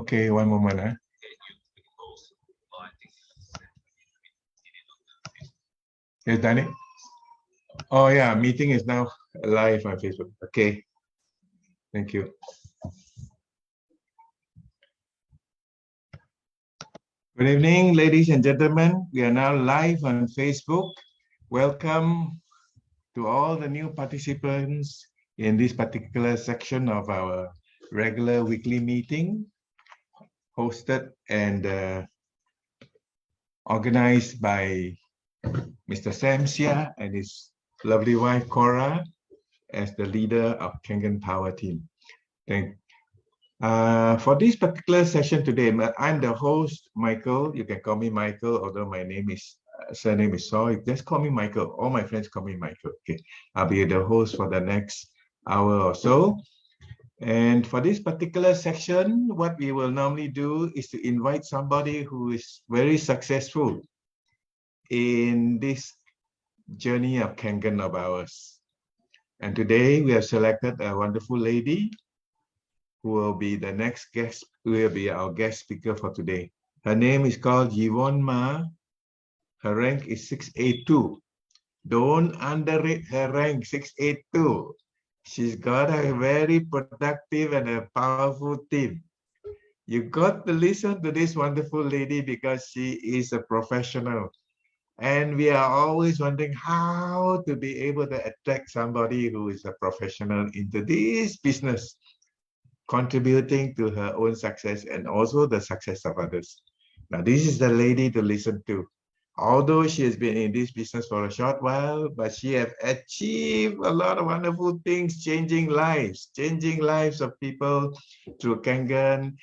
Okay, one moment. Yes, Danny? Oh yeah, meeting is now live on Facebook. Okay. Thank you. Good evening, ladies and gentlemen. We are now live on Facebook. Welcome to all the new participants in this particular section of our regular weekly meeting, hosted and organized by Mr. Sam Sia and his lovely wife Cora as the leader of Kangen Power Team. For this particular session today, I'm the host, Michael. You can call me Michael, although my name is surname is Saw. Just call me Michael. All my friends call me Michael. Okay, I'll be the host for the next hour or so. And for this particular section, what we will normally do is to invite somebody who is very successful in this journey of Kangen of ours. And today we have selected a wonderful lady who will be the next guest, who will be our guest speaker for today. Her name is called Yvonne Ma. Her rank is 682. Don't underrate her rank, 682. She's got a very productive and a powerful team. You got to listen to this wonderful lady because she is a professional. And we are always wondering how to be able to attract somebody who is a professional into this business, contributing to her own success and also the success of others. Now, this is the lady to listen to. Although she has been in this business for a short while, but she has achieved a lot of wonderful things, changing lives of people through Kangen,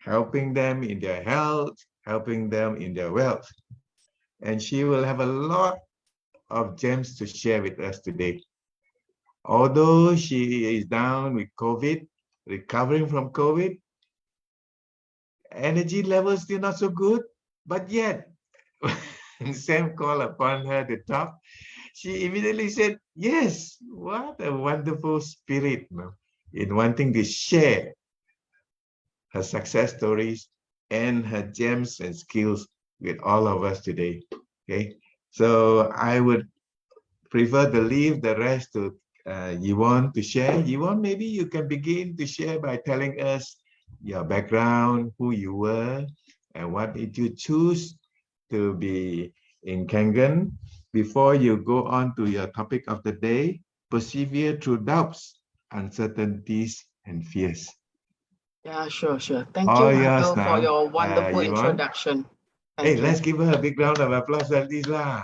helping them in their health, helping them in their wealth. And she will have a lot of gems to share with us today. Although she is down with COVID, recovering from COVID, energy levels still not so good, but yet, Sam called upon her to talk. She immediately said, yes, what a wonderful spirit in wanting to share her success stories and her gems and skills with all of us today. Okay, so I would prefer to leave the rest to Yvonne to share. Yvonne, maybe you can begin to share by telling us your background, who you were, and what did you choose to be in Kangen. Before you go on to your topic of the day, persevere through doubts, uncertainties, and fears. Yeah, sure. Thank you, Michael, for your wonderful introduction. Hey, let's give her a big round of applause at least lah.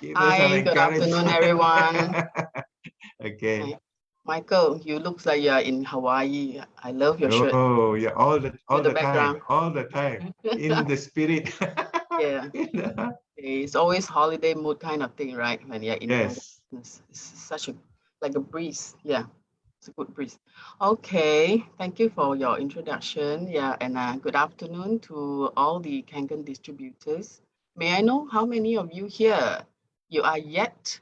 Hi, good afternoon, everyone. Okay. Michael, you look like you're in Hawaii. I love your shirt. Oh, yeah, all the background. time, in the spirit. Yeah. It's always holiday mood kind of thing, right? When you're in yes. It's such like a breeze. Yeah, it's a good breeze. Okay, thank you for your introduction. Yeah, and good afternoon to all the Kangen distributors. May I know how many of you here you are yet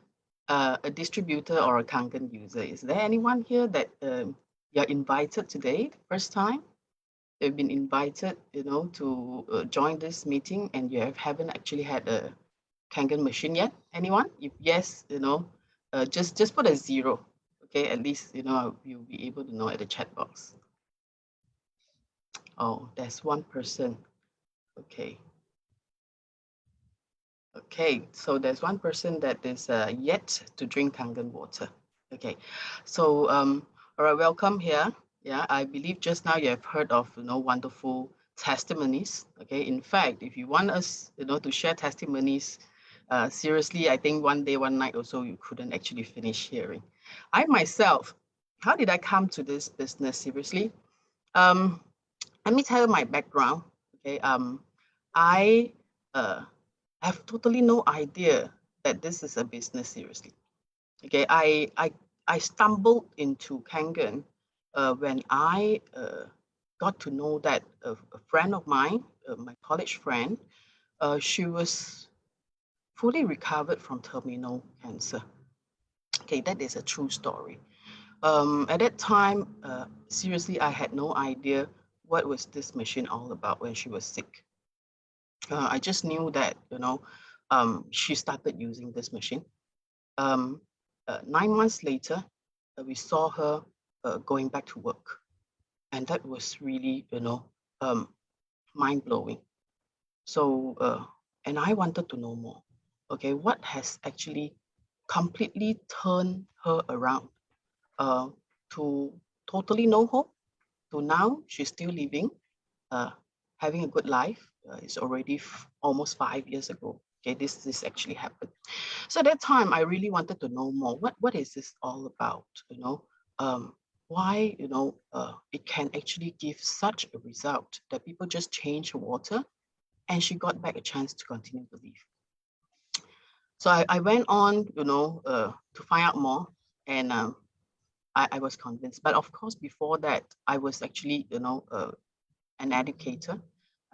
a distributor or a Kangen user? Is there anyone here that you're invited today, first time? You've been invited, to join this meeting, and you haven't actually had a Kangen machine yet. Anyone? If yes, just put a 0. Okay, at least you'll be able to know at the chat box. Oh, there's one person. Okay. Okay, so there's one person that is yet to drink Kangen water. Okay, so all right, welcome here. Yeah, I believe just now you have heard of wonderful testimonies. Okay, in fact, if you want us to share testimonies, seriously, I think one day, one night or so you couldn't actually finish hearing. I myself, how did I come to this business? Seriously, let me tell you my background. Okay, I have totally no idea that this is a business. Seriously, okay, I stumbled into Kangen when I got to know that a friend of mine, my college friend, she was fully recovered from terminal cancer. Okay, that is a true story. At that time, seriously, I had no idea what was this machine all about when she was sick. I just knew that, she started using this machine. Um, 9 months later, we saw her going back to work. And that was really, mind blowing. So, and I wanted to know more. Okay, what has actually completely turned her around uh, to totally no hope to now she's still living, uh, having a good life. It's already almost 5 years ago. Okay, this actually happened. So at that time, I really wanted to know more. What is this all about? Why it can actually give such a result that people just change water, and she got back a chance to continue to live. So I went on, to find out more, and I was convinced. But of course, before that, I was actually, an educator.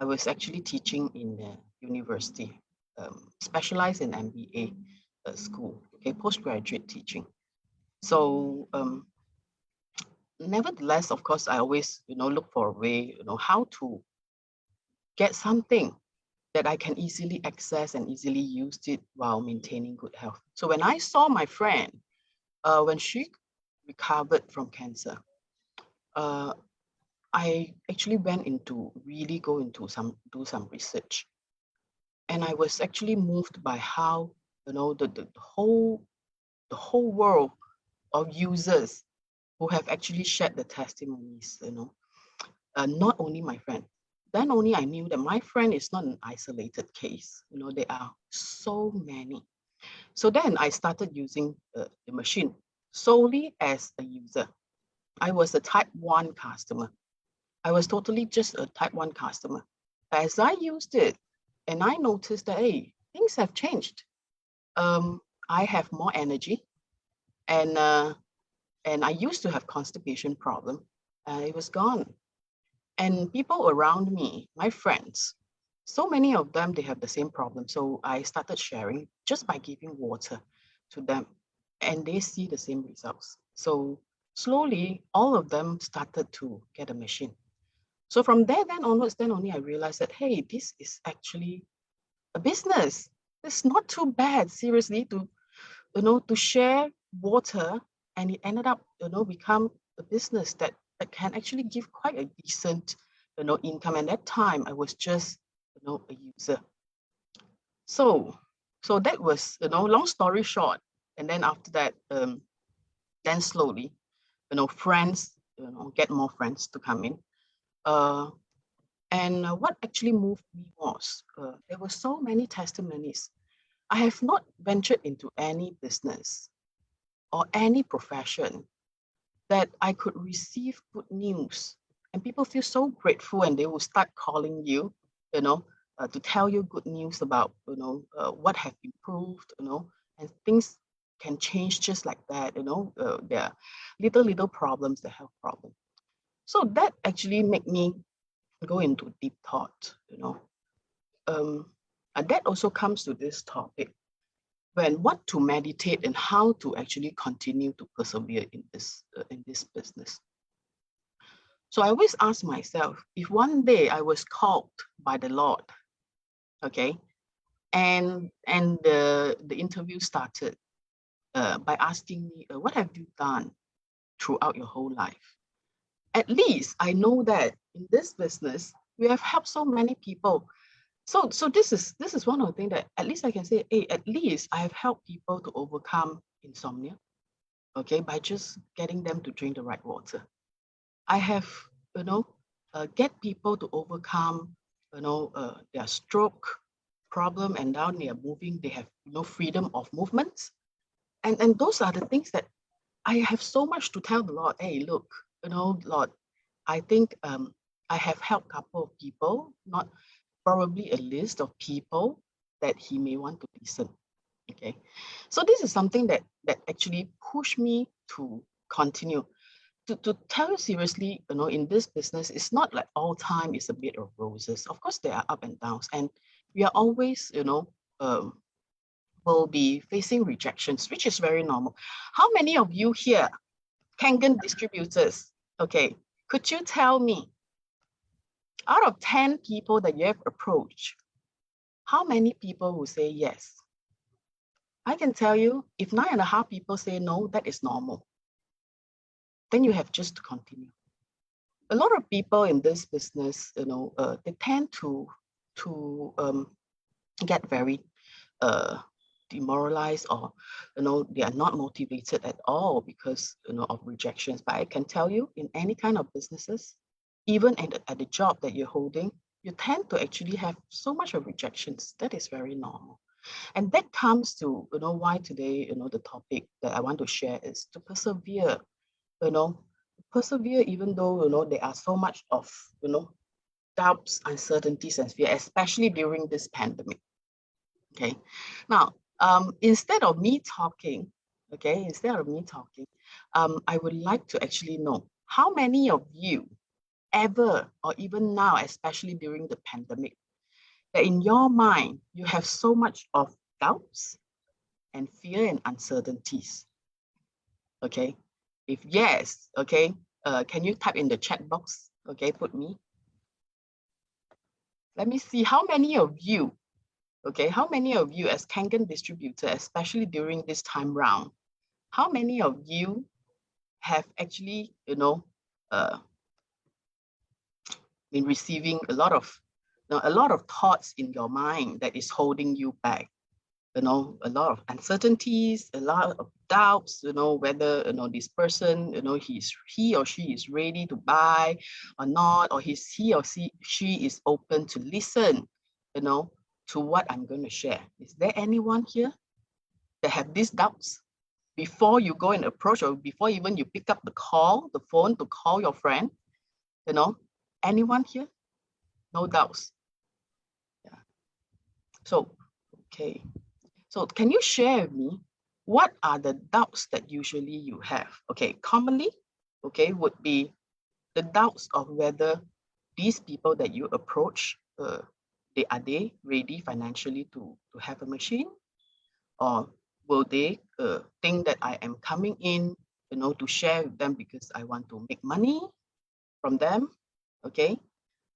I was actually teaching in the university, specialized in MBA school, okay, postgraduate teaching. So nevertheless, of course, I always, look for a way, how to get something that I can easily access and easily use it while maintaining good health. So when I saw my friend, when she recovered from cancer, uh, I actually went into really do some research. And I was actually moved by how, the whole world of users who have actually shared the testimonies, not only my friend. Then only I knew that my friend is not an isolated case. There are so many. So then I started using the machine solely as a user. I was a type 1 customer. I was totally just a type 1 customer. As I used it, and I noticed that, hey, things have changed. I have more energy, and I used to have constipation problem. It was gone. And people around me, my friends, so many of them, they have the same problem. So I started sharing just by giving water to them, and they see the same results. So slowly, all of them started to get a machine. So from there, then onwards, then only I realized that, hey, this is actually a business. It's not too bad, seriously, to share water, and it ended up, become a business that can actually give quite a decent, income. And that time I was just, a user. So that was, long story short. And then after that, then slowly, friends, get more friends to come in. And what actually moved me was there were so many testimonies. I have not ventured into any business or any profession that I could receive good news, and people feel so grateful, and they will start calling you, to tell you good news about, what have improved, and things can change just like that. There are little problems, the health problem. So that actually made me go into deep thought. And that also comes to this topic, when what to meditate and how to actually continue to persevere in this business. So I always ask myself, if one day I was called by the Lord, okay, and the interview started by asking me, what have you done throughout your whole life? At least I know that in this business we have helped so many people. So this is one of the things that at least I can say, hey, at least I have helped people to overcome insomnia, okay, by just getting them to drink the right water. I have, get people to overcome, their stroke problem, and now they are moving, they have, freedom of movements. And those are the things that I have so much to tell the Lord, hey, look, Lord, I think I have helped a couple of people, not probably a list of people that he may want to listen. Okay. So this is something that actually pushed me to continue. To tell you seriously, in this business, it's not like all time is a bed of roses. Of course, there are up and downs, and we are always, will be facing rejections, which is very normal. How many of you here, Kangen distributors? Okay, could you tell me Out of 10 people that you have approached, how many people will say yes? I can tell you, if 9.5 people say no, that is normal. Then you have just to continue. A lot of people in this business, they tend to get very demoralized, or they are not motivated at all because of rejections. But I can tell you, in any kind of businesses, even at the job that you're holding, you tend to actually have so much of rejections. That is very normal. And that comes to why today, the topic that I want to share is to persevere. you know Persevere even though there are so much of doubts, uncertainties, and fear, especially during this pandemic. Okay. Now, instead of me talking, I would like to actually know how many of you ever, or even now, especially during the pandemic, that in your mind you have so much of doubts and fear and uncertainties. Okay. If yes, okay, can you type in the chat box? Okay, put me. Let me see how many of you, okay, how many of you as Kangen distributor, especially during this time round, how many of you have actually, been receiving a lot of thoughts in your mind that is holding you back? A lot of uncertainties, a lot of doubts, whether, this person, he or she is ready to buy or not, or he or she is open to listen, to what I'm going to share. Is there anyone here that have these doubts before you go and approach, or before even you pick up the phone to call your friend? Anyone here? No doubts. Yeah. So, okay. So can you share with me what are the doubts that usually you have? Okay, commonly, okay, would be the doubts of whether these people that you approach, are they ready financially to have a machine? Or will they think that I am coming in, to share with them because I want to make money from them? Okay.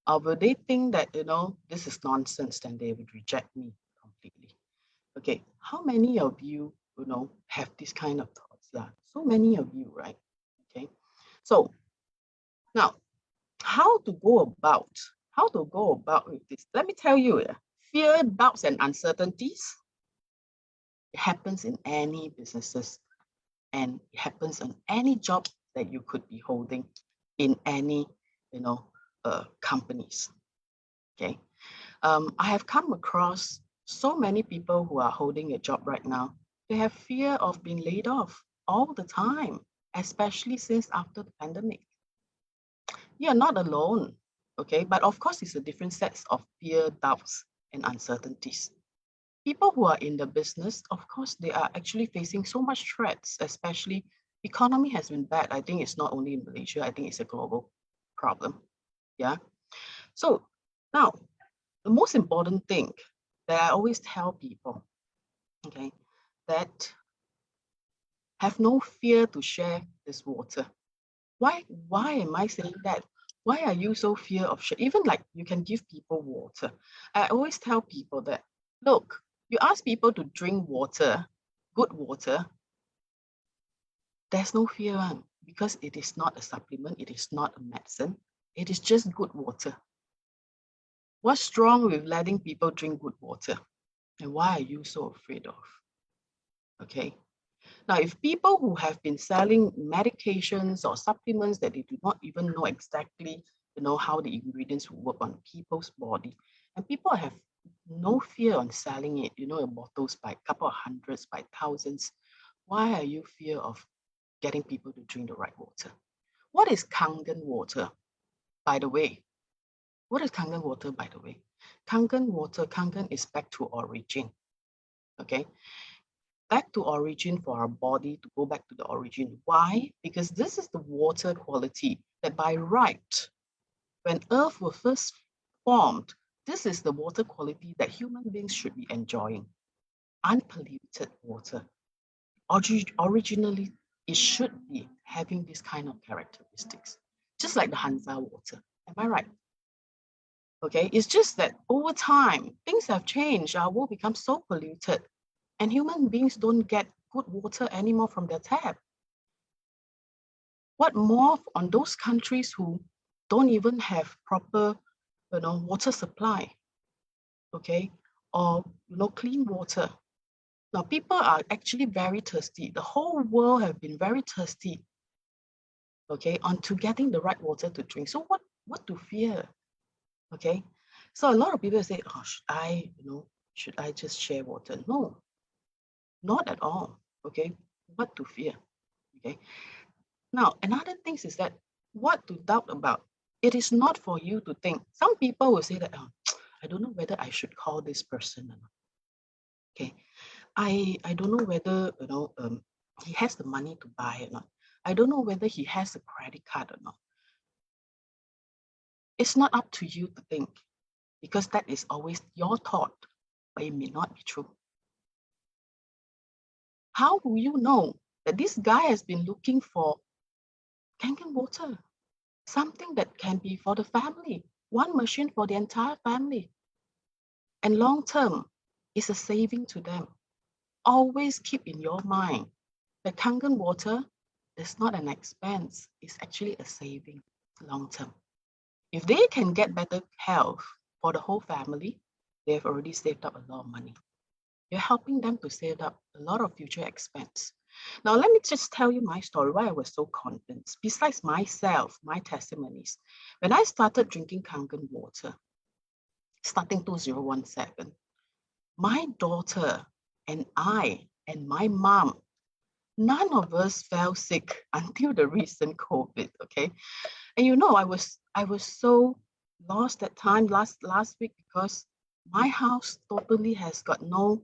Or will they think that, this is nonsense, then they would reject me completely? Okay, how many of you, have this kind of thoughts? Yeah, so many of you, right? Okay, so now, how to go about with this? Let me tell you, fear, doubts, and uncertainties, it happens in any businesses, and it happens on any job that you could be holding in any, companies. Okay, I have come across so many people who are holding a job right now. They have fear of being laid off all the time, especially since after the pandemic. You're not alone, okay? But of course, it's a different sets of fear, doubts, and uncertainties. People who are in the business, of course, they are actually facing so much threats, especially economy has been bad. I think it's not only in Malaysia, I think it's a global problem. Yeah. So now, the most important thing that I always tell people, okay, that have no fear to share this water. Why am I saying that? Why are you so fear of share? Even like you can give people water. I always tell people that, look, you ask people to drink water, good water, there's no fear on, because it is not a supplement, it is not a medicine, it is just good water. What's wrong with letting people drink good water? And why are you so afraid of? Okay. Now, if people who have been selling medications or supplements that they do not even know exactly, how the ingredients work on people's body, and people have no fear on selling it, bottles by a couple of hundreds, by thousands, why are you fear of getting people to drink the right water? What is Kangen water, by the way? What is Kangen water, by the way? Kangen is back to origin, okay? Back to origin for our body, to go back to the origin. Why? Because this is the water quality that by right, when Earth was first formed, this is the water quality that human beings should be enjoying. Unpolluted water. Originally, it should be having this kind of characteristics, just like the Hansa water. Am I right? Okay, it's just that over time, things have changed. Our world becomes so polluted, and human beings don't get good water anymore from their tap. What more on those countries who don't even have proper, water supply, okay, or clean water? Now, people are actually very thirsty. The whole world have been very thirsty, okay, onto getting the right water to drink. So what to fear, okay? So a lot of people say, oh, should I just share water? No, not at all, okay? What to fear, okay? Now, another thing is that what to doubt about. It is not for you to think. Some people will say that, oh, I don't know whether I should call this person or not. Okay, I don't know whether he has the money to buy or not. I don't know whether he has a credit card or not. It's not up to you to think, because that is always your thought, but it may not be true. How will you know that this guy has been looking for Kangen water? Something that can be for the family, one machine for the entire family. And long term, it's a saving to them. Always keep in your mind that Kangen water is not an expense, it's actually a saving long term. If they can get better health for the whole family, they have already saved up a lot of money. You're helping them to save up a lot of future expense. Now, let me just tell you my story, why I was so convinced. Besides myself, my testimonies, when I started drinking Kangen water, starting 2017, my daughter and I and my mom, none of us fell sick until the recent COVID, okay? And I was so lost that time last week, because my house totally has got no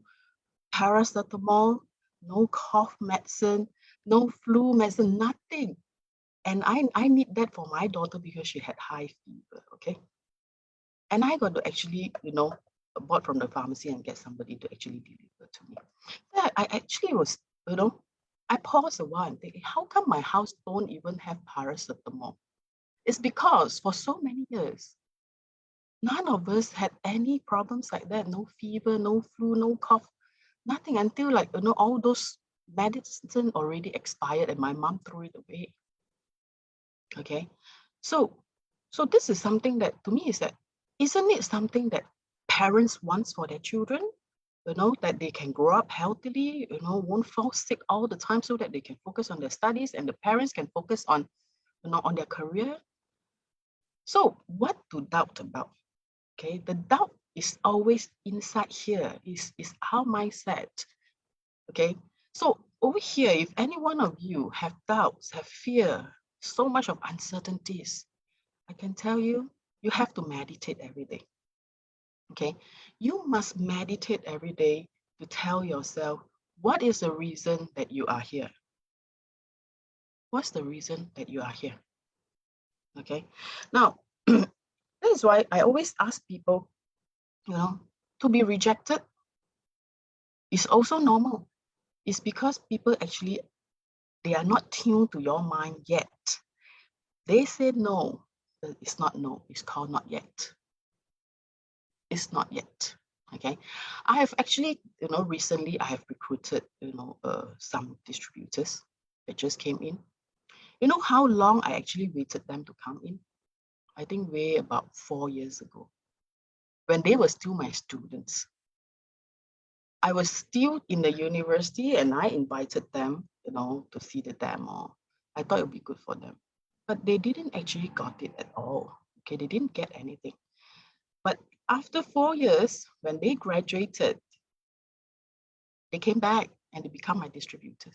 paracetamol, no cough medicine, no flu medicine, nothing. And I need that for my daughter because she had high fever, okay? And I got to actually, bought from the pharmacy and get somebody to actually deliver to me. So I actually was, I paused a while and think, how come my house don't even have paracetamol? It's because for so many years, none of us had any problems like that. No fever, no flu, no cough, nothing, until all those medicine already expired and my mom threw it away. Okay. So this is something that to me is that, isn't it something that parents want for their children? That they can grow up healthily, won't fall sick all the time, so that they can focus on their studies and the parents can focus on, on their career. So what to doubt about? Okay, the doubt is always inside here, is our mindset. Okay, so over here, if any one of you have doubts, have fear, so much of uncertainties, I can tell you, you have to meditate every day. Okay, you must meditate every day to tell yourself, what is the reason that you are here? What's the reason that you are here? Okay, now that is why I always ask people, to be rejected is also normal. It's because people actually, they are not tuned to your mind yet. They say no, but it's not no, it's called not yet. It's not yet. Okay, I have actually, recently I have recruited, some distributors that just came in. You know how long I actually waited them to come in? I think way about 4 years ago, when they were still my students. I was still in the university and I invited them, to see the demo. I thought it would be good for them. But they didn't actually got it at all. Okay, they didn't get anything. But after 4 years, when they graduated, they came back and they become my distributors.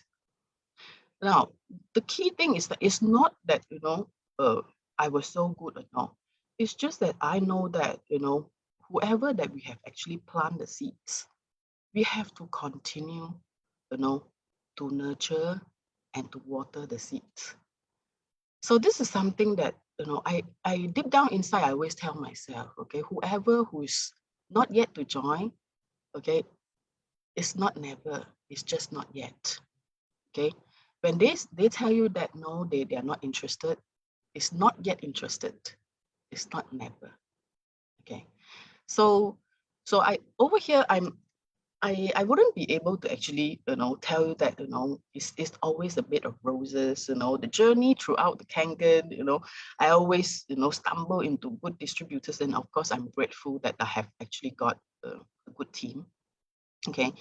Now, the key thing is that it's not that, I was so good or not. It's just that I know that, whoever that we have actually planted the seeds, we have to continue, to nurture and to water the seeds. So this is something that, I deep down inside, I always tell myself, okay, whoever who is not yet to join, okay, it's not never, it's just not yet. Okay. When they tell you that no, they are not interested, it's not yet interested. It's not never. Okay, so I over here I wouldn't be able to actually, tell you that, it's always a bed of roses, the journey throughout the Kangen, I always, stumble into good distributors. And of course, I'm grateful that I have actually got a good team. Okay.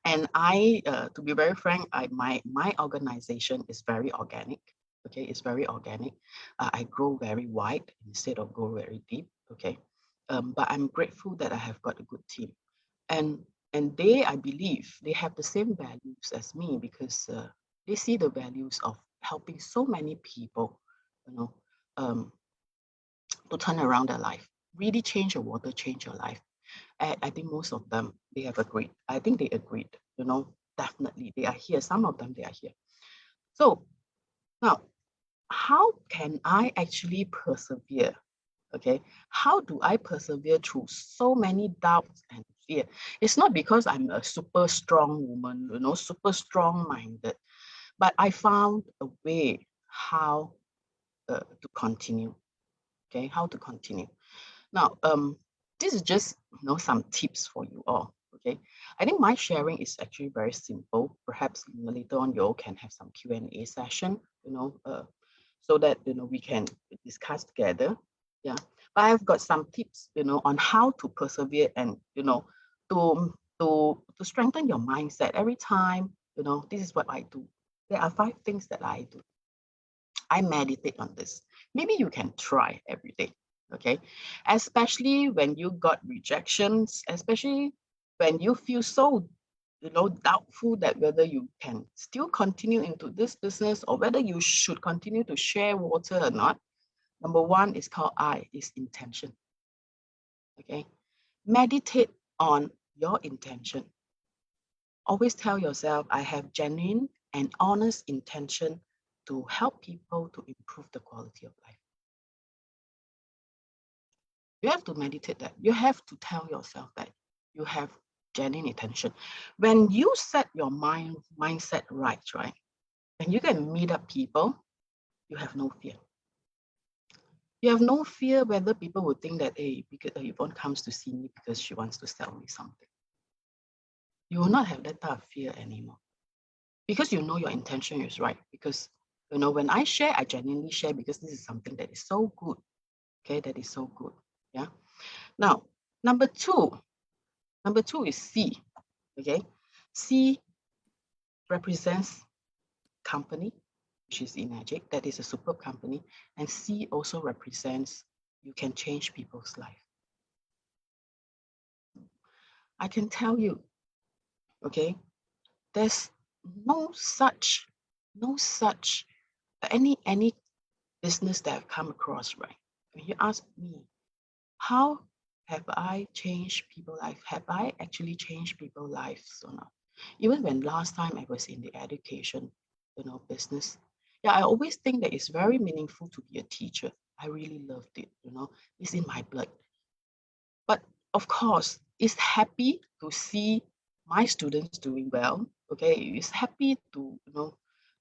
And to be very frank, my organization is very organic. Okay. It's very organic. I grow very wide instead of grow very deep. Okay. But I'm grateful that I have got a good team. And they, I believe, they have the same values as me, because they see the values of helping so many people, you know, um, to turn around their life, really change your water, change your life. I think most of them, they have agreed. I think they agreed, definitely. They are here. Some of them, they are here. So now, how can I actually persevere? Okay, how do I persevere through so many doubts and fear? It's not because I'm a super strong woman, super strong minded, but I found a way how to continue. Okay, how to continue. Now, this is just some tips for you all. Okay, I think my sharing is actually very simple. Perhaps later on you all can have some Q&A session. So that we can discuss together. Yeah, but I've got some tips, on how to persevere and to strengthen your mindset every time. This is what I do. There are 5 things that I do. I meditate on this. Maybe you can try every day. Okay, especially when you got rejections, especially when you feel so doubtful that whether you can still continue into this business or whether you should continue to share water or not. Number 1 is called is intention. Okay, meditate on your intention. Always tell yourself, I have genuine and honest intention to help people to improve the quality of life. You have to meditate that. You have to tell yourself that you have genuine intention. When you set your mindset right, and you can meet up people, you have no fear. You have no fear whether people will think that, hey, because Yvonne comes to see me because she wants to sell me something. You will not have that type of fear anymore, because you know your intention is right. Because when I share, I genuinely share because this is something that is so good. Okay, that is so good. Yeah. Now, number two is C. Okay, C represents company, which is Enagic. That is a superb company. And C also represents you can change people's life. I can tell you, okay, there's no such any business that I've come across, right? When you ask me, how have I changed people's life? Have I actually changed people's lives or not? Even when last time I was in the education, business, yeah, I always think that it's very meaningful to be a teacher. I really loved it, it's in my blood. But of course, it's happy to see my students doing well. Okay, it's happy to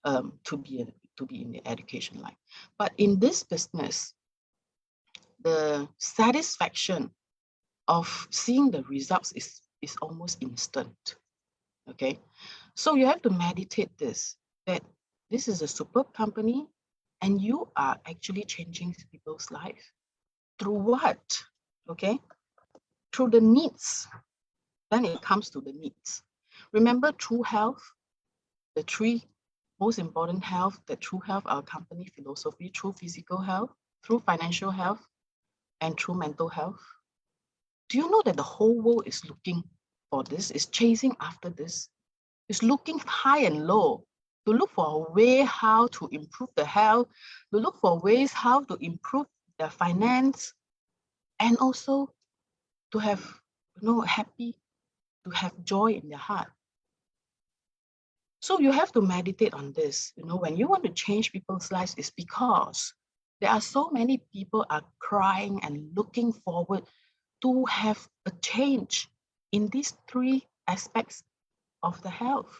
to be in the education line. But in this business, the satisfaction of seeing the results is almost instant. Okay, so you have to meditate that this is a superb company and you are actually changing people's life. Through what? Okay, through the needs. Then it comes to the needs. Remember True Health, the 3 most important health, the True Health, our company philosophy: through physical health, through financial health, and through mental health. Do you know that the whole world is looking for this, is chasing after this, is looking high and low to look for a way how to improve the health, to look for ways how to improve their finance, and also to have, happy, to have joy in their heart. So you have to meditate on this. When you want to change people's lives, it's because there are so many people are crying and looking forward to have a change in these 3 aspects of the health.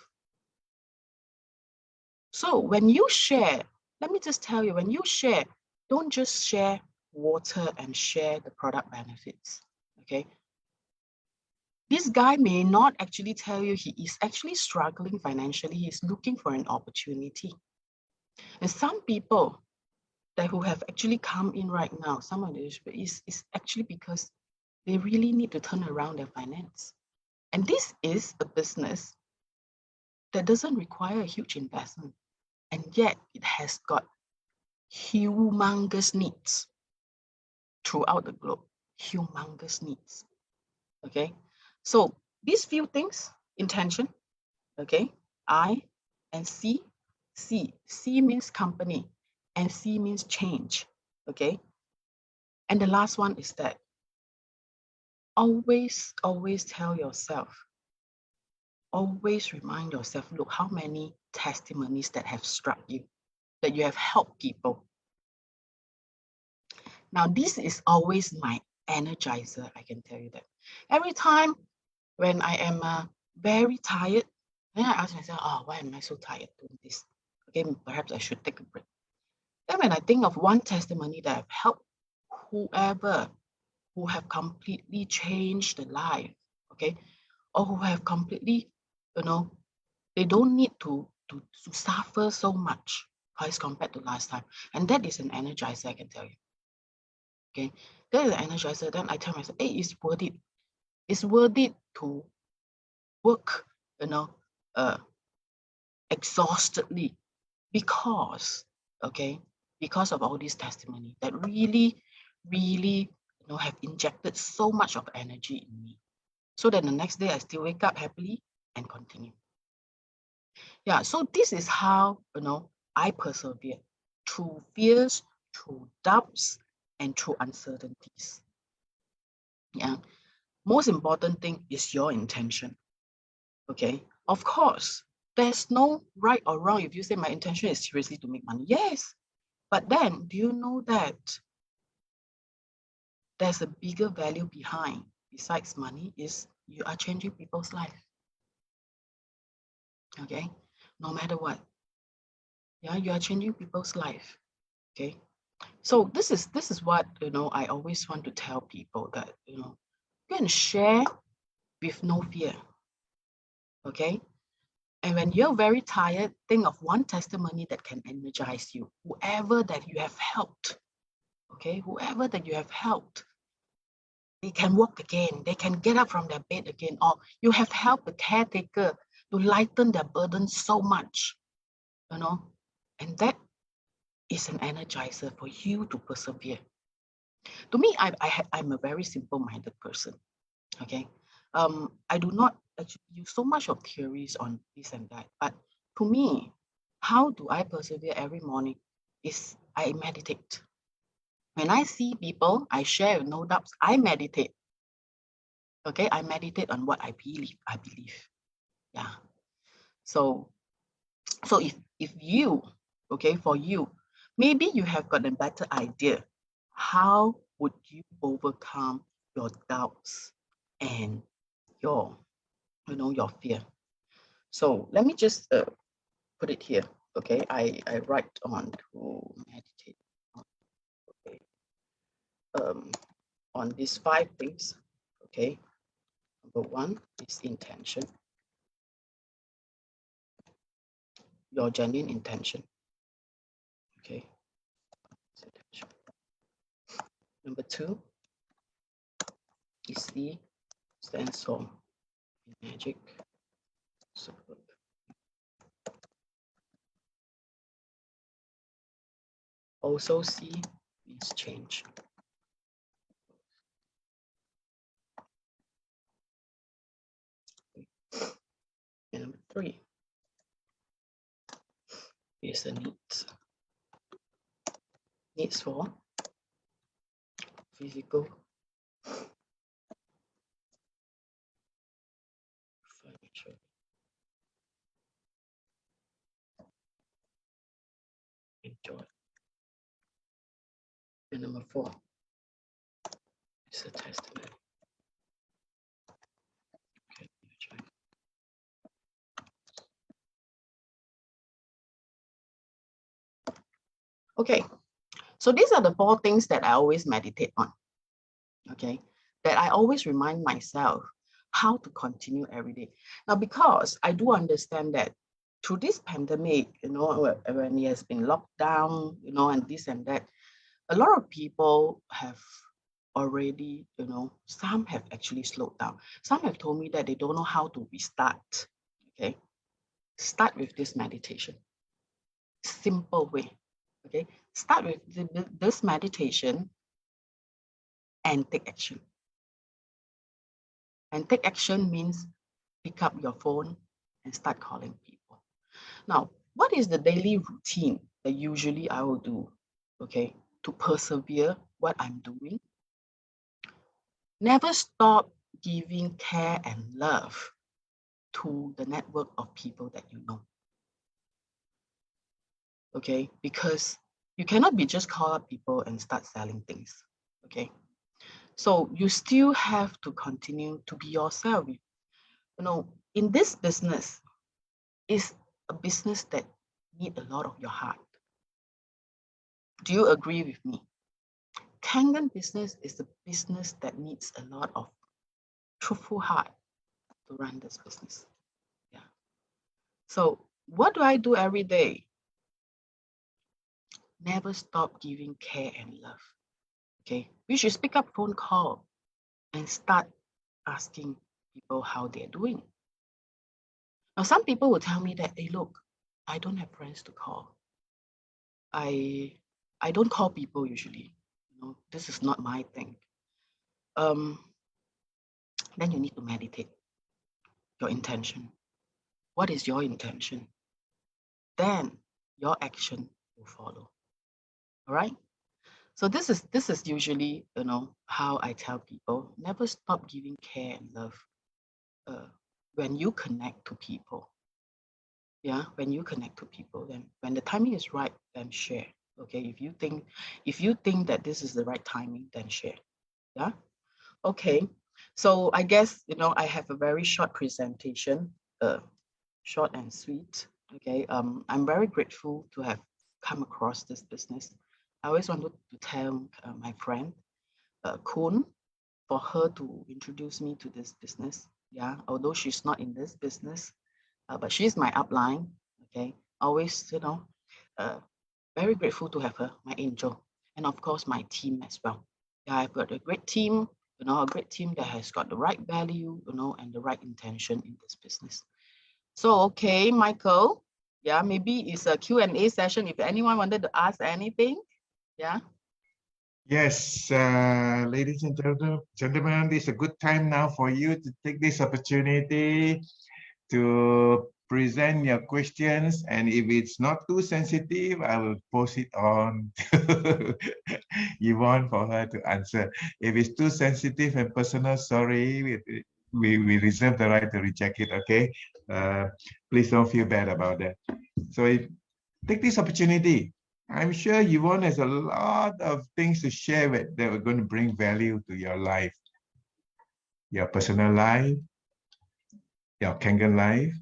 So when you share, let me just tell you, when you share, don't just share water and share the product benefits. okay? This guy may not actually tell you he is actually struggling financially. He's looking for an opportunity. And some people that who have actually come in right now, some of this is actually because they really need to turn around their finance. And this is a business that doesn't require a huge investment. And yet it has got humongous needs throughout the globe. Humongous needs. Okay. So these few things, intention, okay, I and C. C means company and C means change. Okay. And the last one is that always tell yourself, always remind yourself, look how many testimonies that have struck you, that you have helped people. Now, this is always my energizer, I can tell you that. Every time when I am very tired, then I ask myself, oh, why am I so tired doing this? Okay, perhaps I should take a break. Then when I think of one testimony that I've helped whoever who have completely changed the life, okay, or who have completely, they don't need to suffer so much as compared to last time. And that is an energizer, I can tell you. Okay, that is an energizer. Then I tell myself, hey, it's worth it. It's worth it to work, exhaustedly because, okay, because of all this testimony that really, really, have injected so much of energy in me. So that the next day I still wake up happily and continue. Yeah, so this is how, I persevere through fears, through doubts, and through uncertainties. Yeah, most important thing is your intention. Okay, of course, there's no right or wrong if you say my intention is seriously to make money. Yes, but then do you know that there's a bigger value behind besides money is you are changing people's life. Okay, no matter what. Yeah, you are changing people's life. Okay, so this is what I always want to tell people that you can share with no fear. Okay, and when you're very tired, think of one testimony that can energize you. Whoever that you have helped, okay, whoever that you have helped, they can walk again, they can get up from their bed again, or you have helped a caretaker to lighten their burden so much, and that is an energizer for you to persevere. To me, I'm a very simple-minded person. Okay, I do not actually use so much of theories on this and that. But to me, how do I persevere every morning is I meditate. When I see people, I share no doubts. I meditate. Okay, I meditate on what I believe. Yeah. So if you, okay, for you, maybe you have got a better idea. How would you overcome your doubts and your your fear? So let me just put it here. Okay, I write on to meditate. Okay, on these 5 things. Okay, number 1 is intention. Your genuine intention. Okay, intention. Number 2 is C, stands for magic. Superb. Also C means change. And number 3 is the needs. Needs for physical, financial, and joy. And number 4 is a testimony. Okay, okay, so these are the 4 things that I always meditate on. Okay, that I always remind myself how to continue every day. Now, because I do understand that through this pandemic, when it has been locked down, and this and that, a lot of people have already, some have actually slowed down. Some have told me that they don't know how to restart. Okay. Start with this meditation. Simple way. Okay. Start with this meditation and take action. And take action means pick up your phone and start calling people. Now, what is the daily routine that usually I will do, okay, to persevere what I'm doing? Never stop giving care and love to the network of people that you know. Okay, because you cannot be just call up people and start selling things. Okay, so you still have to continue to be yourself. In this business, is a business that need a lot of your heart. Do you agree with me? Kangen business is a business that needs a lot of truthful heart to run this business. Yeah. So what do I do every day? Never stop giving care and love. Okay. We should pick up phone call and start asking people how they're doing. Now, some people will tell me that, hey, look, I don't have friends to call. I don't call people usually. This is not my thing. Then you need to meditate your intention. What is your intention? Then your action will follow. All right. So this is usually how I tell people: never stop giving care and love when you connect to people. Yeah, when you connect to people, then when the timing is right, then share. Okay, if you think that this is the right timing, then share. Yeah. Okay. So I guess I have a very short presentation, short and sweet. Okay. I'm very grateful to have come across this business. I always wanted to tell my friend, Kun, for her to introduce me to this business. Yeah, although she's not in this business, but she's my upline. Okay, always, very grateful to have her, my angel, and of course my team as well. Yeah, I've got a great team, a great team that has got the right value, and the right intention in this business. So, okay, Michael, yeah, maybe it's a Q&A session if anyone wanted to ask anything. Yeah. Yes, ladies and gentlemen, this is a good time now for you to take this opportunity to present your questions. And if it's not too sensitive, I will post it on to Yvonne for her to answer. If it's too sensitive and personal, sorry, we reserve the right to reject it, okay? Please don't feel bad about that. So take this opportunity. I'm sure Yvonne has a lot of things to share with that are going to bring value to your life, your personal life, your Kangen life.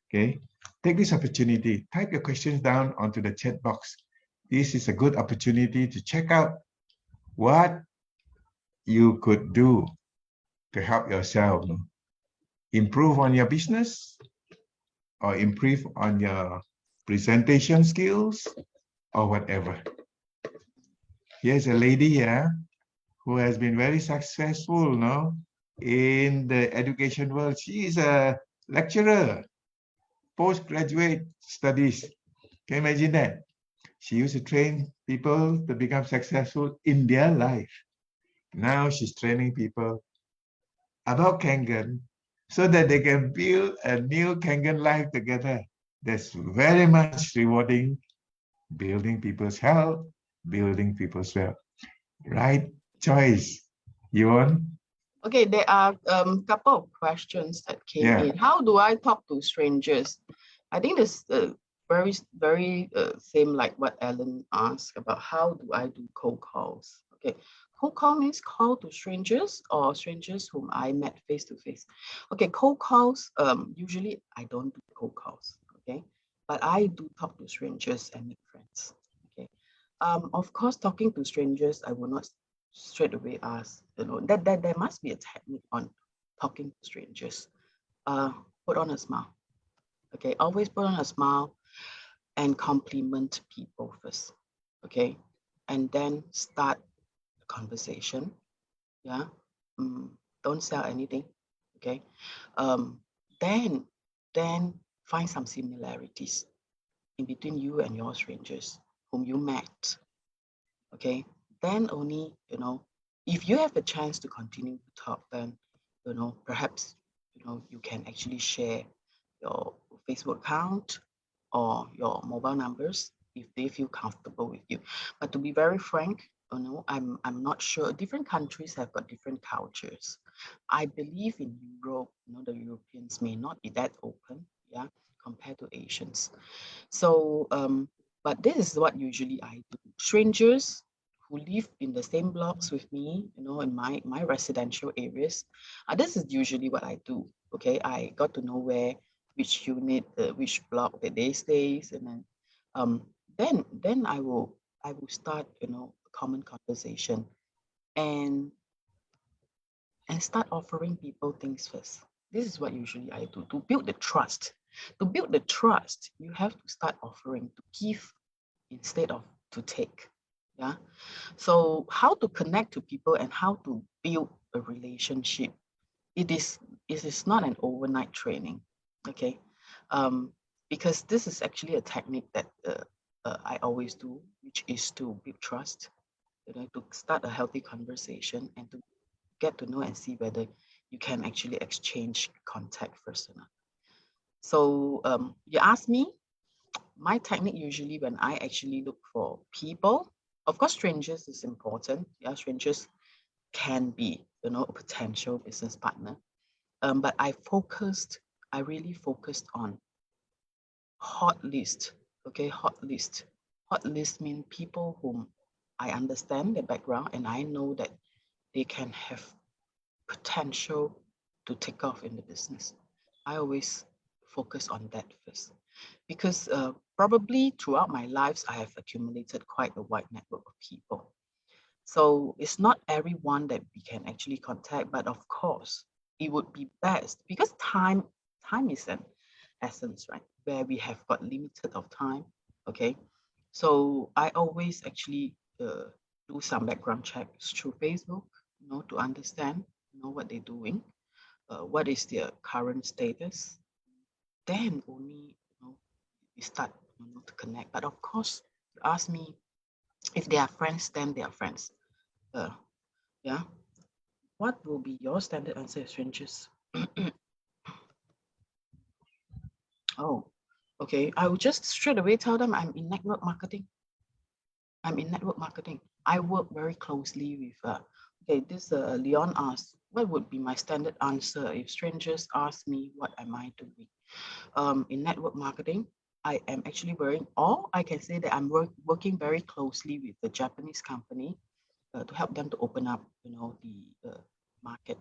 Okay, take this opportunity. Type your questions down onto the chat box. This is a good opportunity to check out what you could do to help yourself improve on your business or improve on your presentation skills or whatever. Here's a lady here who has been very successful in the education world. She is a lecturer, postgraduate studies. Can you imagine that? She used to train people to become successful in their life. Now she's training people about Kangen so that they can build a new Kangen life together. That's very much rewarding, building people's health, building people's wealth. Right choice, Yvonne? Okay, there are a couple of questions that came in. How do I talk to strangers? I think this very, very same like what Alan asked about how do I do cold calls? Okay, cold call means call to strangers or strangers whom I met face to face. Okay, cold calls, usually I don't do cold calls, okay? But I do talk to strangers and make friends, okay? Of course, talking to strangers, I will not straight away ask, that there must be a technique on talking to strangers. Put on a smile. Okay, always put on a smile and compliment people first. Okay, and then start the conversation. Yeah, don't sell anything. Okay, um, then then find some similarities in between you and your strangers whom you met. Okay, then only, if you have a chance to continue to talk, then, perhaps, you can actually share your Facebook account or your mobile numbers if they feel comfortable with you. But to be very frank, I'm not sure. Different countries have got different cultures. I believe in Europe, the Europeans may not be that open, yeah, compared to Asians. So, but this is what usually I do. Strangers who live in the same blocks with me, in my residential areas, this is usually what I do. Okay, I got to know which unit, which block that they stays, and then I will start, a common conversation, and start offering people things first. This is what usually I do to build the trust. To build the trust, you have to start offering to give instead of to take. Yeah. So how to connect to people and how to build a relationship. It is not an overnight training. Okay. Because this is actually a technique that I always do, which is to build trust, to start a healthy conversation and to get to know and see whether you can actually exchange contact first or not. So you ask me, my technique usually when I actually look for people, of course, strangers is important. Yeah, strangers can be, a potential business partner. But I really focused on hot list. Okay, hot list. Hot list mean people whom I understand their background and I know that they can have potential to take off in the business. I always focus on that first because probably throughout my lives, I have accumulated quite a wide network of people. So it's not everyone that we can actually contact, but of course, it would be best because time is an essence, right? Where we have got limited of time. Okay, so I always actually do some background checks through Facebook, to understand, what they're doing, what is their current status. Then only, we start, to connect. But of course, you ask me if they are friends, then they are friends. Yeah. What will be your standard answer, strangers? Oh, okay. I will just straight away tell them I'm in network marketing. I'm in network marketing. I work very closely with, okay, this Leon asked, what would be my standard answer if strangers ask me what am I doing? In network marketing, I am actually or I can say that I'm working very closely with the Japanese company to help them to open up, the market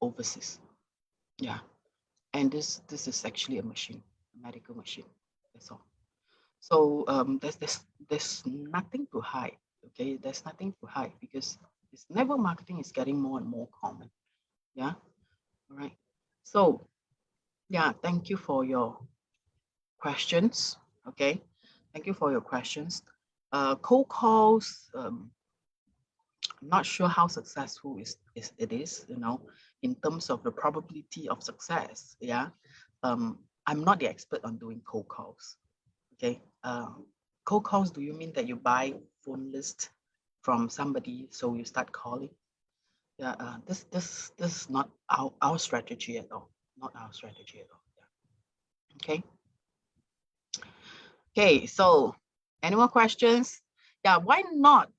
overseas. Yeah, and this is actually a machine, a medical machine. That's all. So there's nothing to hide. Okay, there's nothing to hide because this network marketing is getting more and more common. Yeah. All right. So yeah, thank you for your questions. Okay, thank you for your questions. Cold calls. I'm not sure how successful it is. In terms of the probability of success. Yeah. I'm not the expert on doing cold calls. Okay. Cold calls, do you mean that you buy phone list from somebody so you start calling? Yeah, this is not our strategy at all. Not our strategy at all. Yeah. Okay. Okay, so any more questions? Yeah, why not?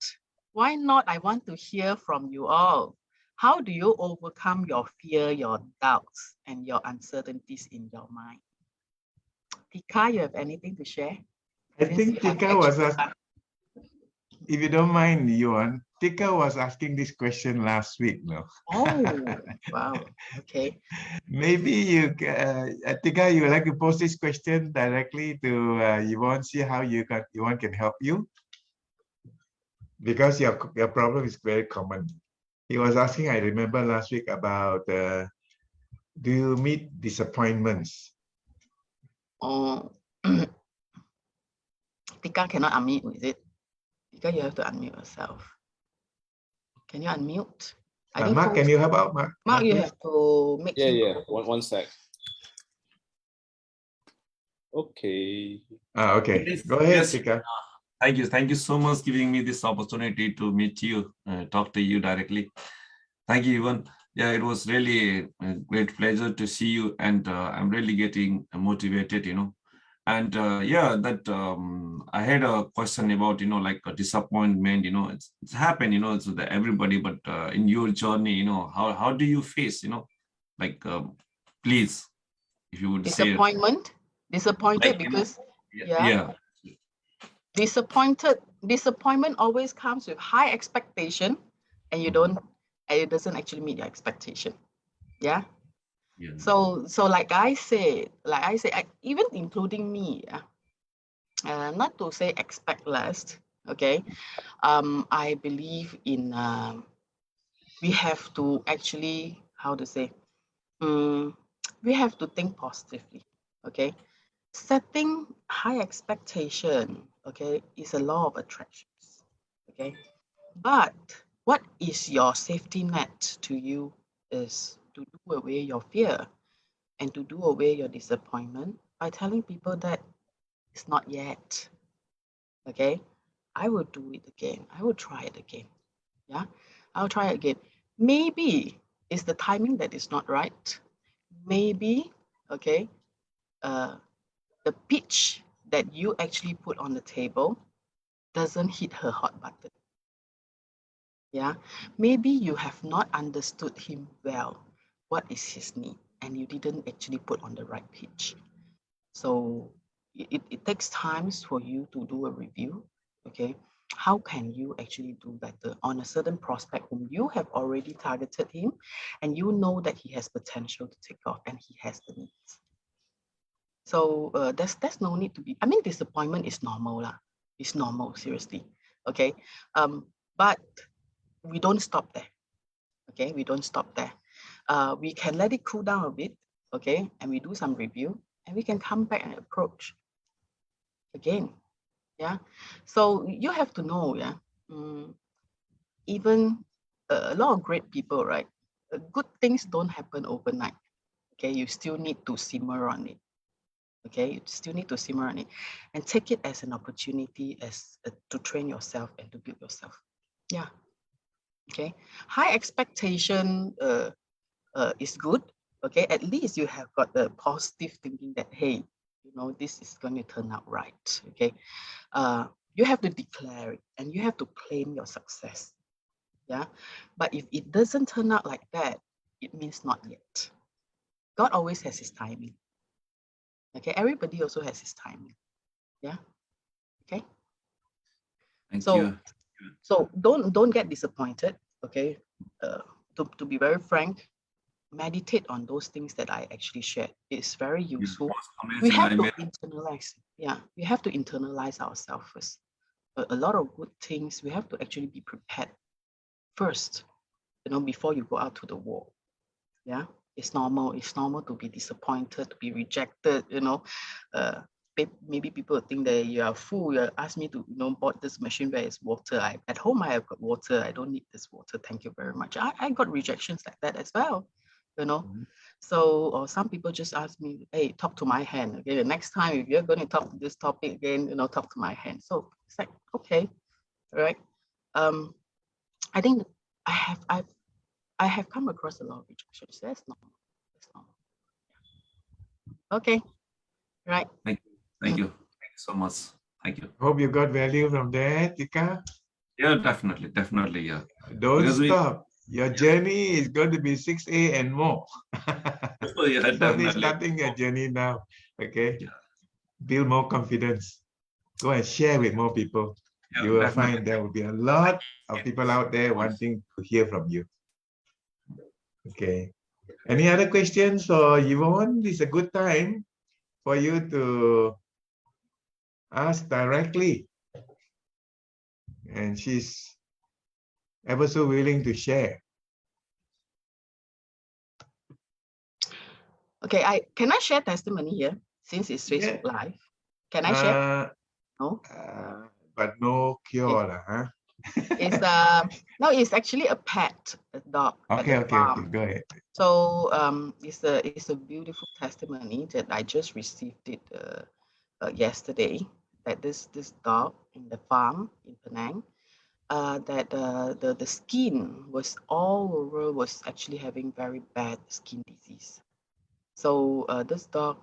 Why not? I want to hear from you all. How do you overcome your fear, your doubts, and your uncertainties in your mind? Tika, you have anything to share? I think Tika was asking, if you don't mind, Yuan, Tika was asking this question last week, no? Oh, wow. Okay. Maybe Tika, you would like to post this question directly to Yvonne, see how Yvonne can help you. because your problem is very common. He was asking, I remember last week about do you meet disappointments? Oh, Tika cannot unmute, is it? Tika, you have to unmute yourself. Can you unmute? I think Mark, can you help out, Mark? Mark, you please? have to make him. Yeah. One sec. Okay. Okay. Yes, Go ahead, yes. Tika. Thank you so much giving me this opportunity to meet you, talk to you directly. Thank you, Evan. Yeah, it was really a great pleasure to see you, and I'm really getting motivated, And yeah, that I had a question about, like a disappointment, it's happened, to everybody, but in your journey, how do you face, like, please, if you would say, Disappointment? Disappointed like, because, yeah. disappointment always comes with high expectation and and it doesn't actually meet your expectation. Yeah. Yeah. So like I said, even including me, not to say expect less, okay. I believe in we have to actually, how to say, we have to think positively, okay. Setting high expectation, okay, is a law of attractions, okay. But what is your safety net to you is to do away your fear and to do away your disappointment by telling people that it's not yet, okay. I will do it again. I will try it again. Yeah, I'll try it again. Maybe it's the timing that is not right. Maybe, okay, the pitch that you actually put on the table doesn't hit her hot button. Yeah, maybe you have not understood him well. What is his need? And you didn't actually put on the right pitch. So it takes times for you to do a review. Okay, how can you actually do better on a certain prospect whom you have already targeted him, and you know that he has potential to take off and he has the needs. So there's no need to be. I mean, disappointment is normal lah. It's normal, seriously. Okay, but we don't stop there. Okay, we don't stop there. We can let it cool down a bit. Okay, and we do some review, and we can come back and approach again. Yeah. So you have to know. Yeah. Even a lot of great people, right? Good things don't happen overnight. Okay, you still need to simmer on it. Okay, you still need to simmer on it and take it as an opportunity as to train yourself and to build yourself. Yeah. Okay, high expectation is good. Okay, at least you have got the positive thinking that, hey, this is going to turn out right. Okay, you have to declare it and you have to claim your success. Yeah, but if it doesn't turn out like that, it means not yet. God always has his timing. Okay, everybody also has his timing. Yeah. Okay. Thank you. So don't get disappointed. Okay. To be very frank, meditate on those things that I actually shared. It's very useful. We have to internalize. Yeah, we have to internalize ourselves first. A lot of good things we have to actually be prepared first. Before you go out to the war. Yeah, it's normal. It's normal to be disappointed, to be rejected. Maybe people think that you are a fool. You ask me to bought this machine where it's water. At home I have got water. I don't need this water. Thank you very much. I got rejections like that as well. So, or some people just ask me, hey, talk to my hand. Okay, the next time if you're going to talk to this topic again, talk to my hand. So it's like, okay, all right. I think I have come across a lot of rejections. That's normal. That's normal. Okay. Right. Thank you. Thank you so much. Thank you. Hope you got value from there, Tika. Yeah, definitely, yeah. Don't stop. Your journey is going to be 6A and more. Oh, yeah, definitely. Starting your journey now. Okay. Yeah. Build more confidence. Go and share with more people. Yeah, you will find there will be a lot of people out there wanting to hear from you. Okay. Any other questions for Yvonne? It's a good time for you to ask directly. and she's ever so willing to share. Okay, can I share testimony here since it's Facebook Live? Can I share? No. But no cure, huh? It's no, it's actually a pet, a dog. Okay, go ahead. So it's a beautiful testimony that I just received it yesterday. That this dog in the farm in Penang, that the skin was all over, was actually having very bad skin disease. So this dog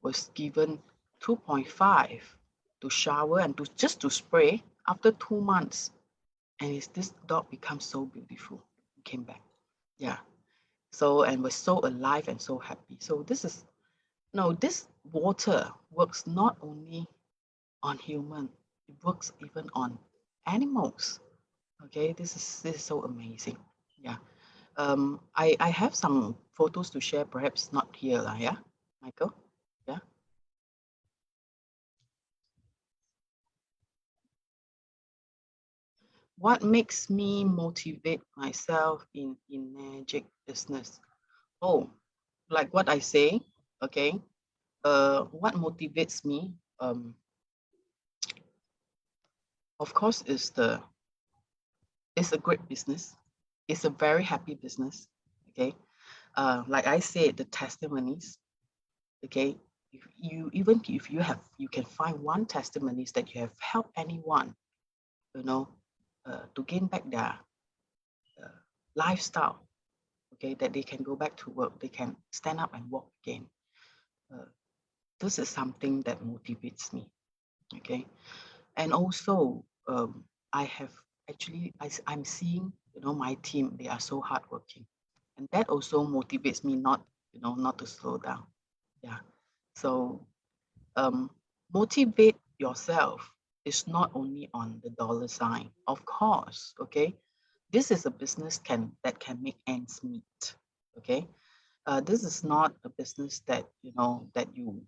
was given 2.5 to shower and just to spray after 2 months. And this dog becomes so beautiful. He came back. Yeah. So, and was so alive and so happy. So this water works not only on human, it works even on animals. Okay, this is so amazing. Yeah. I have some photos to share, perhaps not here, yeah, Michael? Yeah. What makes me motivate myself in magic business? Oh, like what I say, okay. What motivates me? Of course, it's a great business. It's a very happy business. Okay. Like I said, the testimonies. Okay. If you can find one testimonies that you have helped anyone, to gain back their lifestyle, okay, that they can go back to work, they can stand up and walk again. This is something that motivates me, okay. And also, I have actually, I'm seeing, my team, they are so hardworking, and that also motivates me not to slow down. Yeah. So motivate yourself is not only on the dollar sign, of course, okay. This is a business that can make ends meet, okay. This is not a business that that you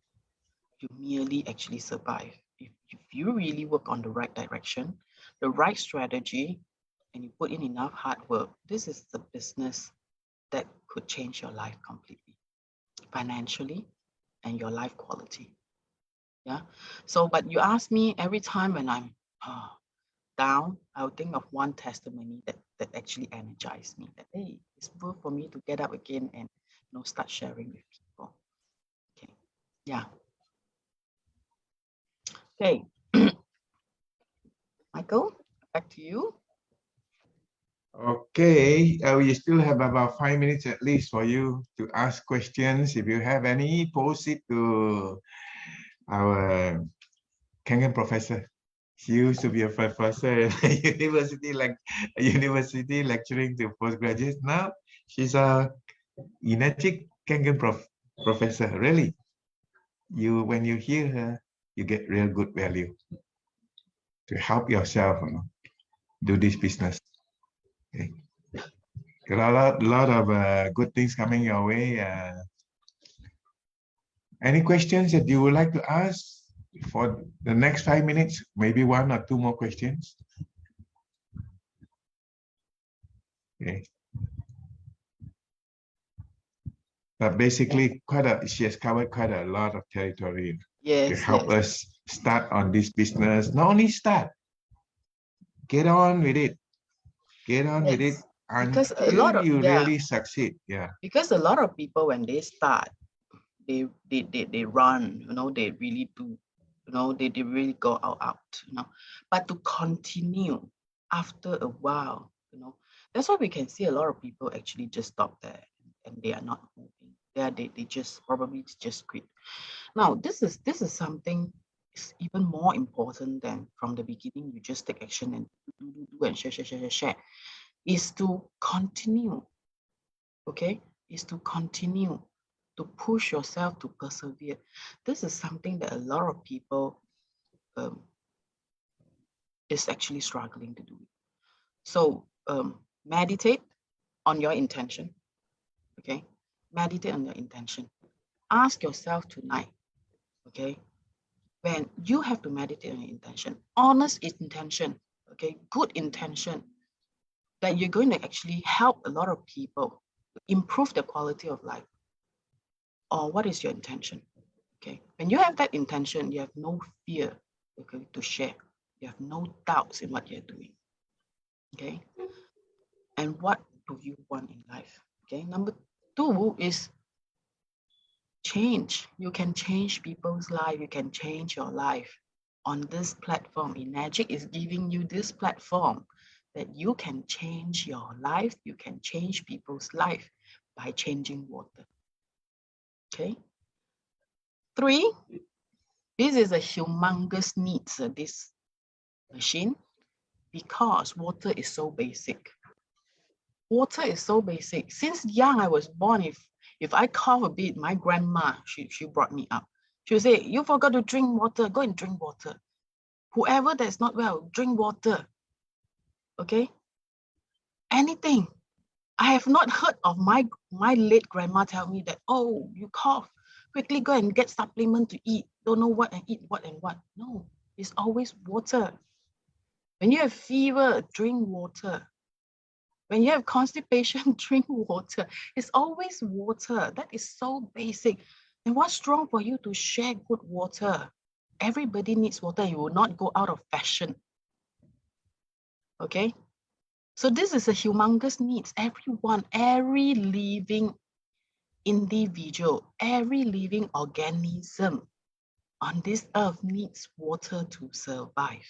merely actually survive. If you really work on the right direction, the right strategy, and you put in enough hard work, this is the business that could change your life completely, financially, and your life quality. Yeah. So, but you ask me every time when I'm down, I'll think of one testimony that actually energized me. That hey, it's worth for me to get up again and start sharing with people. Okay. Yeah. Okay. Michael, back to you. Okay, we still have about 5 minutes at least for you to ask questions. If you have any, post it to our Kangen professor. She used to be a professor at university lecturing to postgraduates. Now she's a Enetic Kangen professor. Really, when you hear her, you get real good value to help yourself do this business. Okay. A lot of good things coming your way. Any questions that you would like to ask for the next 5 minutes? Maybe 1 or 2 more questions. Okay. But basically, she has covered quite a lot of territory to help us start on this business. Not only start, get on with it. Get on with it until you really succeed. Yeah. Because a lot of people, when they start, they run, they really do, they really go out, but to continue after a while, that's why we can see a lot of people actually just stop there and they are not moving. They just probably just quit. Now, this is something is even more important than from the beginning. You just take action and do and share. Is to continue. Okay, is to continue to push yourself to persevere. This is something that a lot of people is actually struggling to do. So meditate on your intention. Okay, meditate on your intention. Ask yourself tonight. Okay, when you have to meditate on your intention, honest intention. okay, good intention, that you're going to actually help a lot of people to improve their quality of life. Or what is your intention? Okay, when you have that intention, you have no fear, okay, to share. You have no doubts in what you're doing. Okay, and what do you want in life? Okay, number 2 is change. You can change people's life. You can change your life on this platform. Enagic is giving you this platform that you can change your life. You can change people's life by changing water. Okay. 3, this is a humongous need, this machine, because water is so basic. Water is so basic. Since young, I was born, if I cough a bit, my grandma, she brought me up. She would say, you forgot to drink water, go and drink water. Whoever that's not well, drink water. Okay? Anything. I have not heard of my late grandma tell me that, oh, you cough, quickly go and get supplement to eat. Don't know what and eat what and what. No, it's always water. When you have fever, drink water. When you have constipation, drink water. It's always water. That is so basic. And what's wrong for you to share good water? Everybody needs water. You will not go out of fashion. Okay? So this is a humongous need. Everyone, every living individual, every living organism on this earth needs water to survive.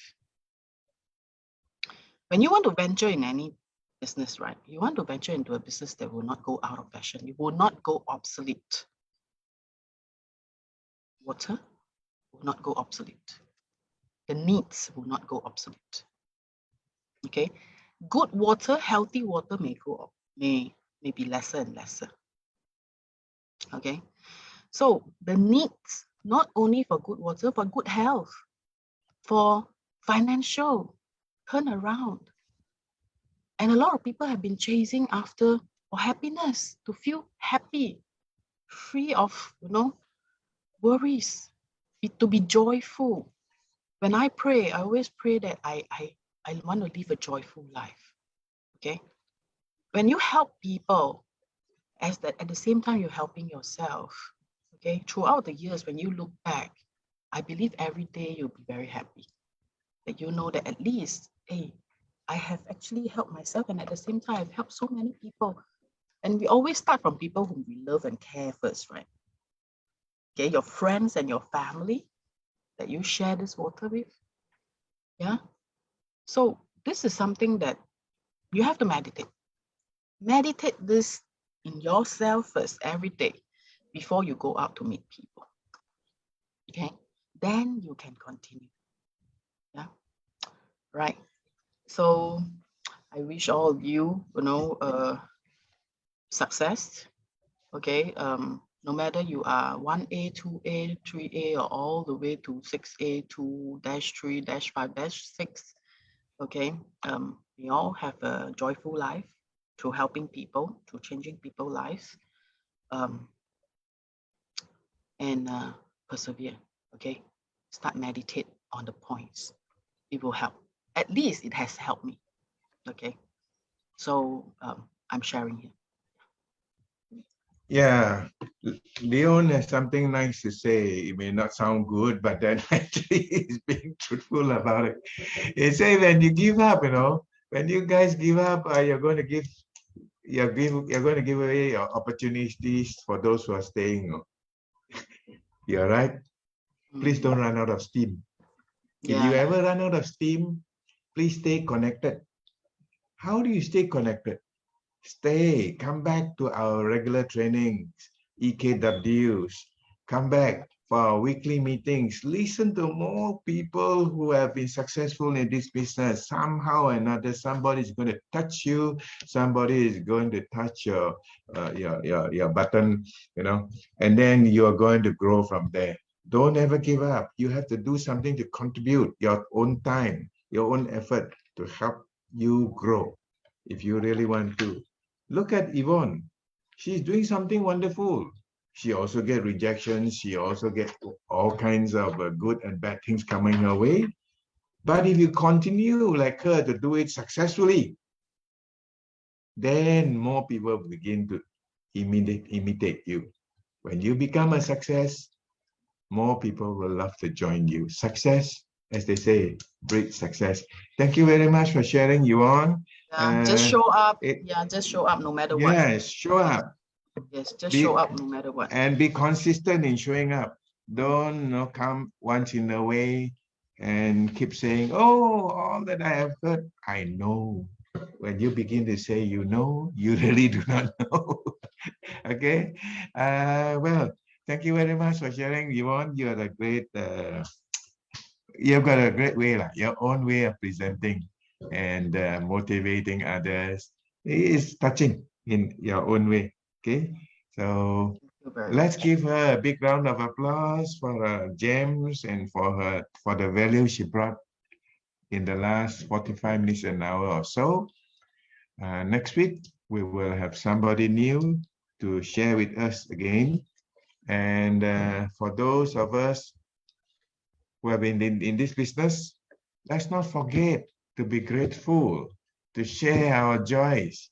When you want to venture in any business, right? You want to venture into a business that will not go out of fashion. It will not go obsolete. Water will not go obsolete. The needs will not go obsolete. Okay? Good water, healthy water may be lesser and lesser. Okay? So the needs, not only for good water, for good health, for financial turnaround. And a lot of people have been chasing after for happiness, to feel happy, free of, worries, to be joyful. When I pray, I always pray that I want to live a joyful life. Okay? When you help people, at the same time you're helping yourself. Okay? Throughout the years, when you look back, I believe every day you'll be very happy. That you know that at least, hey, I have actually helped myself, and at the same time, I've helped so many people. And we always start from people whom we love and care first, right? Okay, your friends and your family that you share this water with. Yeah. So this is something that you have to meditate. Meditate this in yourself first every day before you go out to meet people. Okay. Then you can continue. Yeah. Right. So I wish all of you, success. Okay. No matter you are 1A, 2A, 3A, or all the way to 6A, 2-3, -5, -6. Okay. We all have a joyful life through helping people, through changing people's lives. And persevere. Okay. Start meditate on the points. It will help. At least it has helped me. Okay. So I'm sharing here. Yeah, Leon has something nice to say. It may not sound good, but then actually he's being truthful about it. He say when you give up, when you guys give up, you're going to give away your opportunities for those who are staying. You're right. Please don't run out of steam. If you ever run out of steam, please stay connected. How do you stay connected? Come back to our regular trainings, EKWs. Come back for our weekly meetings. Listen to more people who have been successful in this business. Somehow or another, somebody is going to touch you. Somebody is going to touch your button, and then you're going to grow from there. Don't ever give up. You have to do something to contribute your own time, your own effort to help you grow. If you really want to. Look at Yvonne. She's doing something wonderful. She also gets rejections. She also gets all kinds of good and bad things coming her way. But if you continue like her to do it successfully, then more people begin to imitate you. When you become a success, more people will love to join you. Success, as they say, breeds success. Thank you very much for sharing, Yuan. Just show up. it- Just show up no matter what. Yes, show up. Yes, just Be- show up no matter what. And be consistent in showing up. Don't come once in a way and keep saying, oh, all that I have heard, I know. When you begin to say you know, you really do not know. Okay. Well, thank you very much for sharing, Yvonne. You are a great, you've got a great way, your own way of presenting and motivating others. It is touching in your own way. Okay. So let's give her a big round of applause for her gems and for the value she brought in the last 45 minutes, an hour or so. Next week, we will have somebody new to share with us again. And for those of us who have been in this business, let's not forget to be grateful, to share our joys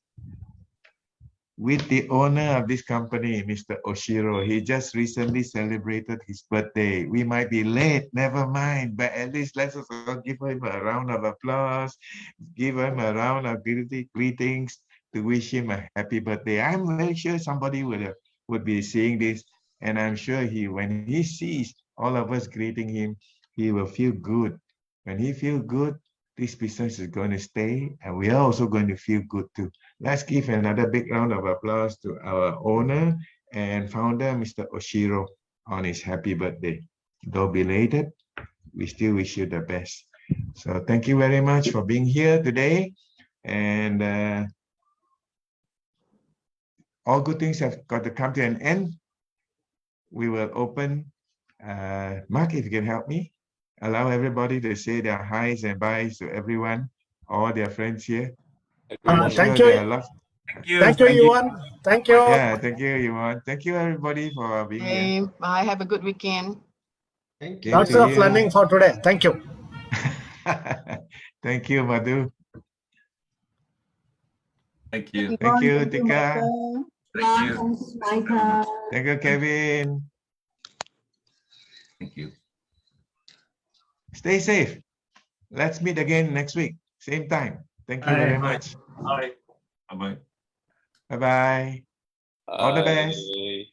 with the owner of this company, Mr. Oshiro. He just recently celebrated his birthday. We might be late, never mind, but at least let's also give him a round of applause, give him a round of greetings to wish him a happy birthday. I'm very sure somebody would be seeing this, and I'm sure when he sees all of us greeting him, he will feel good. When he feels good, this business is going to stay, and we are also going to feel good too. Let's give another big round of applause to our owner and founder, Mr. Oshiro, on his happy birthday. Though belated, we still wish you the best. So thank you very much for being here today. And all good things have got to come to an end. We will open. Mark, if you can help me, allow everybody to say their highs and byes to everyone, all their friends here. Thank you. Thank you, Yuan. Thank you. Yeah, thank you, Yuan. Thank you, everybody, for being here. Bye. Have a good weekend. Thank you. Lots of learning for today. Thank you. Thank you, Madhu. Thank you. Thank you, Tika. Thank you. Thank you, Kevin. Thank you. Stay safe. Let's meet again next week, same time. Thank you very much. Bye. Bye-bye. Bye-bye. All the best. Bye.